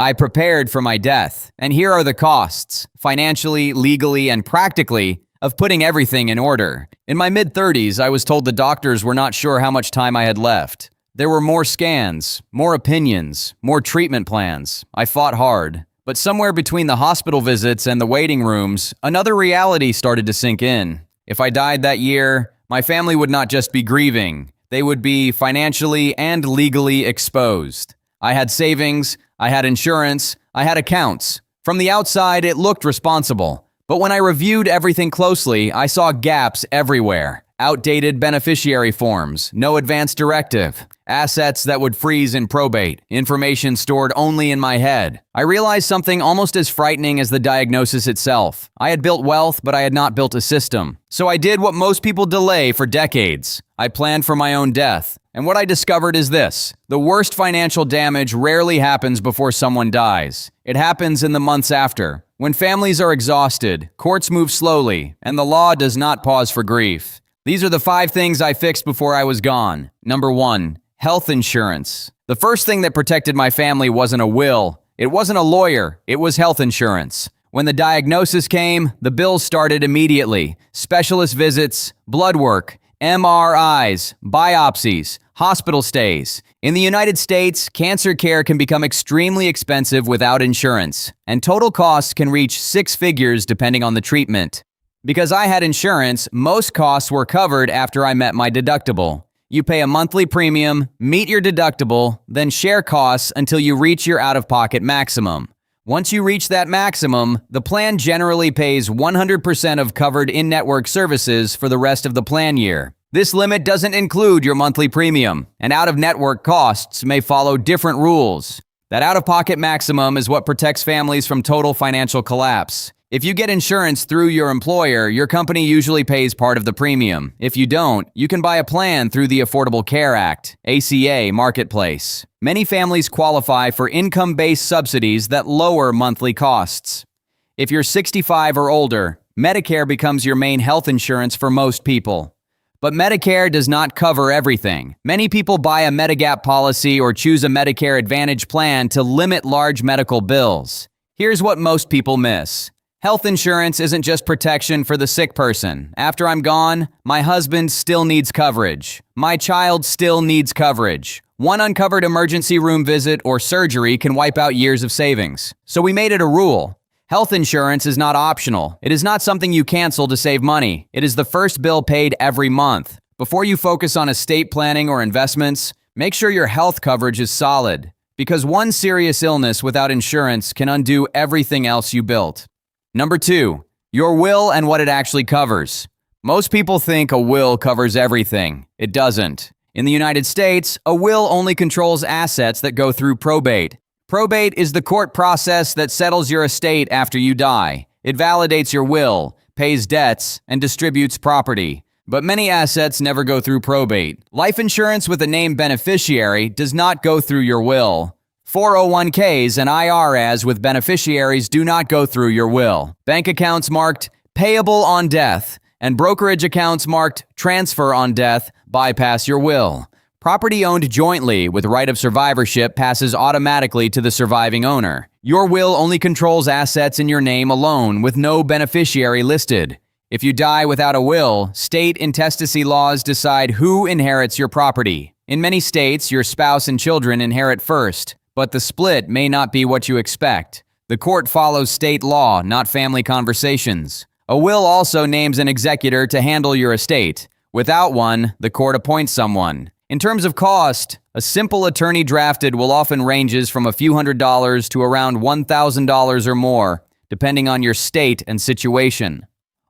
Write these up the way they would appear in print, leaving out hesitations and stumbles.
I prepared for my death, and here are the costs, financially, legally, and practically, of putting everything in order. In my mid-30s, I was told the doctors were not sure how much time I had left. There were more scans, more opinions, more treatment plans. I fought hard. But somewhere between the hospital visits and the waiting rooms, another reality started to sink in. If I died that year, my family would not just be grieving. They would be financially and legally exposed. I had savings, I had insurance, I had accounts. From the outside, it looked responsible. But when I reviewed everything closely, I saw gaps everywhere. Outdated beneficiary forms, no advance directive, assets that would freeze in probate, information stored only in my head. I realized something almost as frightening as the diagnosis itself. I had built wealth, but I had not built a system. So I did what most people delay for decades. I planned for my own death. And what I discovered is this: the worst financial damage rarely happens before someone dies. It happens in the months after. When families are exhausted, courts move slowly, and the law does not pause for grief. These are the 5 things I fixed before I was gone. Number 1, health insurance. The first thing that protected my family wasn't a will. It wasn't a lawyer. It was health insurance. When the diagnosis came, the bills started immediately. Specialist visits, blood work, MRIs, biopsies, hospital stays. In the United States, cancer care can become extremely expensive without insurance, and total costs can reach 6 figures depending on the treatment. Because I had insurance, most costs were covered after I met my deductible. You pay a monthly premium, meet your deductible, then share costs until you reach your out-of-pocket maximum. Once you reach that maximum, the plan generally pays 100% of covered in-network services for the rest of the plan year. This limit doesn't include your monthly premium, and out-of-network costs may follow different rules. That out-of-pocket maximum is what protects families from total financial collapse. If you get insurance through your employer, your company usually pays part of the premium. If you don't, you can buy a plan through the Affordable Care Act, ACA, marketplace. Many families qualify for income-based subsidies that lower monthly costs. If you're 65 or older, Medicare becomes your main health insurance for most people. But Medicare does not cover everything. Many people buy a Medigap policy or choose a Medicare Advantage plan to limit large medical bills. Here's what most people miss. Health insurance isn't just protection for the sick person. After I'm gone, my husband still needs coverage. My child still needs coverage. One uncovered emergency room visit or surgery can wipe out years of savings. So we made it a rule. Health insurance is not optional. It is not something you cancel to save money. It is the first bill paid every month. Before you focus on estate planning or investments, make sure your health coverage is solid. Because one serious illness without insurance can undo everything else you built. Number 2, your will and what it actually covers. Most people think a will covers everything. It doesn't. In the United States, a will only controls assets that go through probate. Probate is the court process that settles your estate after you die. It validates your will, pays debts, and distributes property. But many assets never go through probate. Life insurance with a named beneficiary does not go through your will. 401ks and IRAs with beneficiaries do not go through your will. Bank accounts marked payable on death and brokerage accounts marked transfer on death bypass your will. Property owned jointly with right of survivorship passes automatically to the surviving owner. Your will only controls assets in your name alone with no beneficiary listed. If you die without a will, state intestacy laws decide who inherits your property. In many states, your spouse and children inherit first. But the split may not be what you expect. The court follows state law, not family conversations. A will also names an executor to handle your estate. Without one, the court appoints someone. In terms of cost, a simple attorney drafted will often ranges from a few $100s to around $1,000 or more, depending on your state and situation.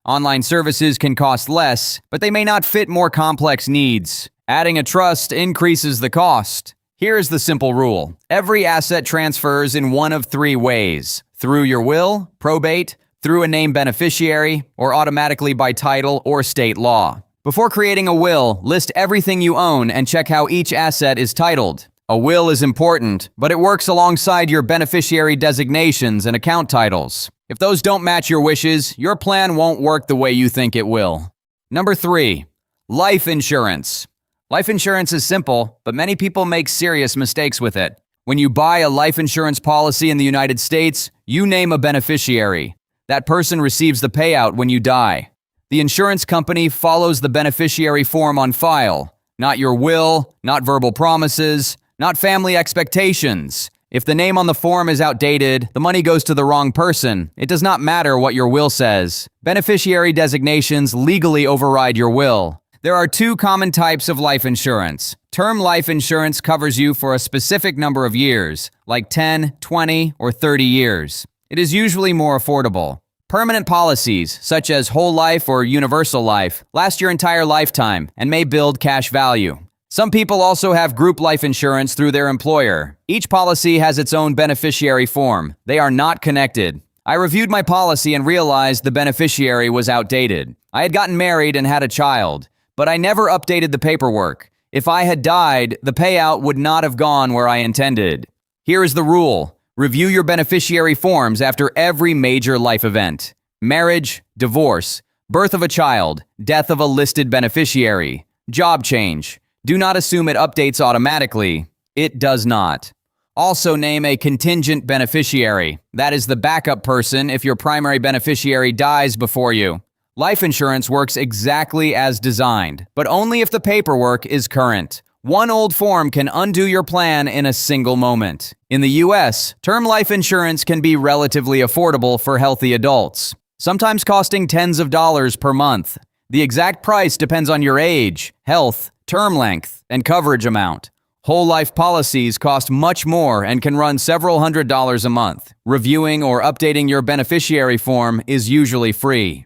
Online services can cost less, but they may not fit more complex needs. Adding a trust increases the cost. Here's the simple rule. Every asset transfers in one of 3 ways: through your will, probate, through a named beneficiary, or automatically by title or state law. Before creating a will, list everything you own and check how each asset is titled. A will is important, but it works alongside your beneficiary designations and account titles. If those don't match your wishes, your plan won't work the way you think it will. Number 3, life insurance. Life insurance is simple, but many people make serious mistakes with it. When you buy a life insurance policy in the United States, you name a beneficiary. That person receives the payout when you die. The insurance company follows the beneficiary form on file, not your will, not verbal promises, not family expectations. If the name on the form is outdated, the money goes to the wrong person. It does not matter what your will says. Beneficiary designations legally override your will. There are two common types of life insurance. Term life insurance covers you for a specific number of years, like 10, 20, or 30 years. It is usually more affordable. Permanent policies, such as whole life or universal life, last your entire lifetime and may build cash value. Some people also have group life insurance through their employer. Each policy has its own beneficiary form. They are not connected. I reviewed my policy and realized the beneficiary was outdated. I had gotten married and had a child, but I never updated the paperwork. If I had died, the payout would not have gone where I intended. Here is the rule. Review your beneficiary forms after every major life event: marriage, divorce, birth of a child, death of a listed beneficiary, job change. Do not assume it updates automatically. It does not. Also name a contingent beneficiary. That is the backup person if your primary beneficiary dies before you. Life insurance works exactly as designed, but only if the paperwork is current. One old form can undo your plan in a single moment. In the US, term life insurance can be relatively affordable for healthy adults, sometimes costing tens of dollars per month. The exact price depends on your age, health, term length, and coverage amount. Whole life policies cost much more and can run several $100s a month. Reviewing or updating your beneficiary form is usually free.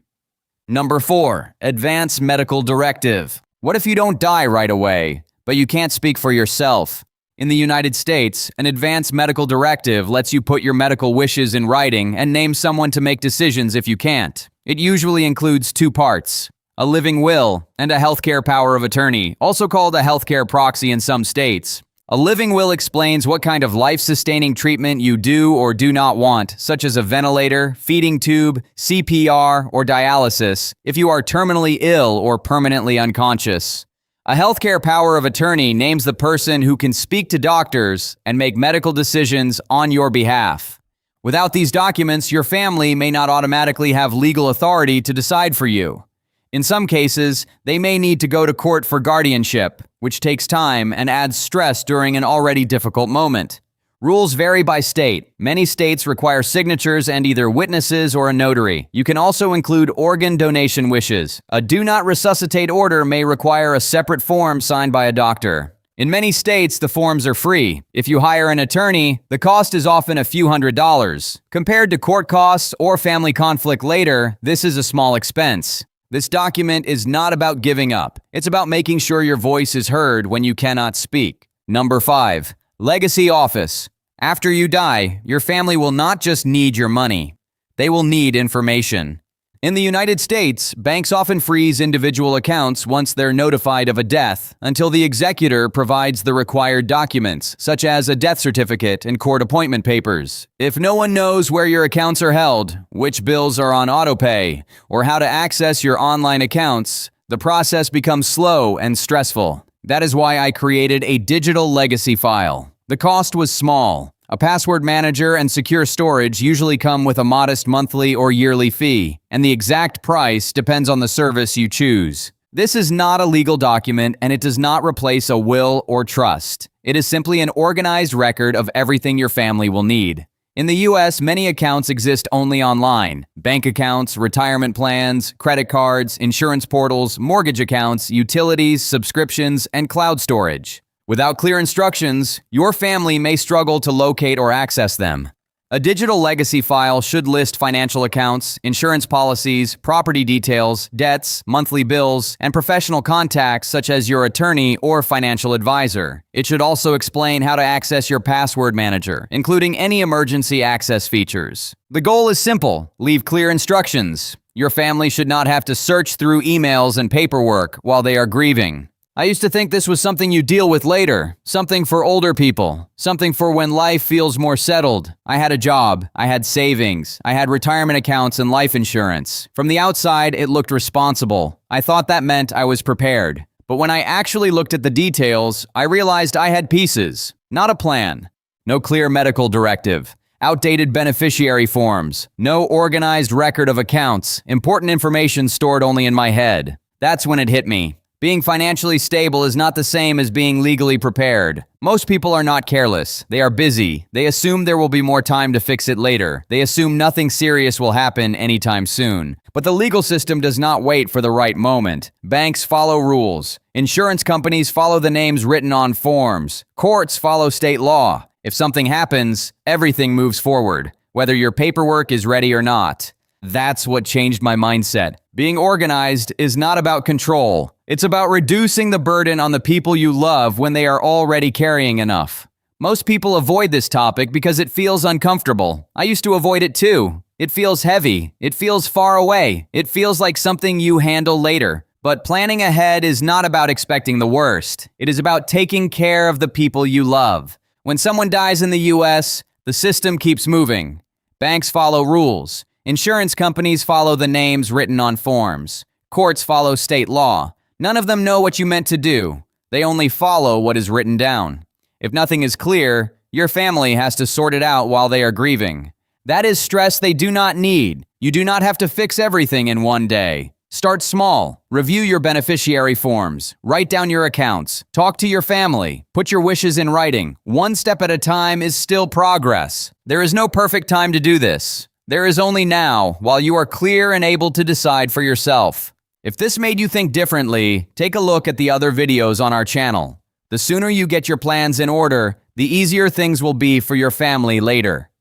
Number 4, advance medical directive. What if you don't die right away, but you can't speak for yourself? In the United States, an advance medical directive lets you put your medical wishes in writing and name someone to make decisions if you can't. It usually includes 2 parts: a living will and a healthcare power of attorney, also called a healthcare proxy in some states. A living will explains what kind of life-sustaining treatment you do or do not want, such as a ventilator, feeding tube, CPR, or dialysis, if you are terminally ill or permanently unconscious. A healthcare power of attorney names the person who can speak to doctors and make medical decisions on your behalf. Without these documents, your family may not automatically have legal authority to decide for you. In some cases, they may need to go to court for guardianship, which takes time and adds stress during an already difficult moment. Rules vary by state. Many states require signatures and either witnesses or a notary. You can also include organ donation wishes. A do not resuscitate order may require a separate form signed by a doctor. In many states, the forms are free. If you hire an attorney, the cost is often a few $100s. Compared to court costs or family conflict later, this is a small expense. This document is not about giving up. It's about making sure your voice is heard when you cannot speak. Number 5, legacy office. After you die, your family will not just need your money. They will need information. In the United States, banks often freeze individual accounts once they're notified of a death until the executor provides the required documents, such as a death certificate and court appointment papers. If no one knows where your accounts are held, which bills are on autopay, or how to access your online accounts, the process becomes slow and stressful. That is why I created a digital legacy file. The cost was small. A password manager and secure storage usually come with a modest monthly or yearly fee, and the exact price depends on the service you choose. This is not a legal document, and it does not replace a will or trust. It is simply an organized record of everything your family will need. In the US, many accounts exist only online. Bank accounts, retirement plans, credit cards, insurance portals, mortgage accounts, utilities, subscriptions, and cloud storage. Without clear instructions, your family may struggle to locate or access them. A digital legacy file should list financial accounts, insurance policies, property details, debts, monthly bills, and professional contacts such as your attorney or financial advisor. It should also explain how to access your password manager, including any emergency access features. The goal is simple: leave clear instructions. Your family should not have to search through emails and paperwork while they are grieving. I used to think this was something you deal with later, something for older people, something for when life feels more settled. I had a job, I had savings, I had retirement accounts and life insurance. From the outside, it looked responsible. I thought that meant I was prepared. But when I actually looked at the details, I realized I had pieces, not a plan. No clear medical directive. Outdated beneficiary forms. No organized record of accounts. Important information stored only in my head. That's when it hit me. Being financially stable is not the same as being legally prepared. Most people are not careless. They are busy. They assume there will be more time to fix it later. They assume nothing serious will happen anytime soon. But the legal system does not wait for the right moment. Banks follow rules. Insurance companies follow the names written on forms. Courts follow state law. If something happens, everything moves forward, whether your paperwork is ready or not. That's what changed my mindset. Being organized is not about control. It's about reducing the burden on the people you love when they are already carrying enough. Most people avoid this topic because it feels uncomfortable. I used to avoid it too. It feels heavy. It feels far away. It feels like something you handle later. But planning ahead is not about expecting the worst. It is about taking care of the people you love. When someone dies in the US, the system keeps moving. Banks follow rules. Insurance companies follow the names written on forms. Courts follow state law. None of them know what you meant to do. They only follow what is written down. If nothing is clear, your family has to sort it out while they are grieving. That is stress they do not need. You do not have to fix everything in one day. Start small. Review your beneficiary forms. Write down your accounts. Talk to your family. Put your wishes in writing. One step at a time is still progress. There is no perfect time to do this. There is only now, while you are clear and able to decide for yourself. If this made you think differently, take a look at the other videos on our channel. The sooner you get your plans in order, the easier things will be for your family later.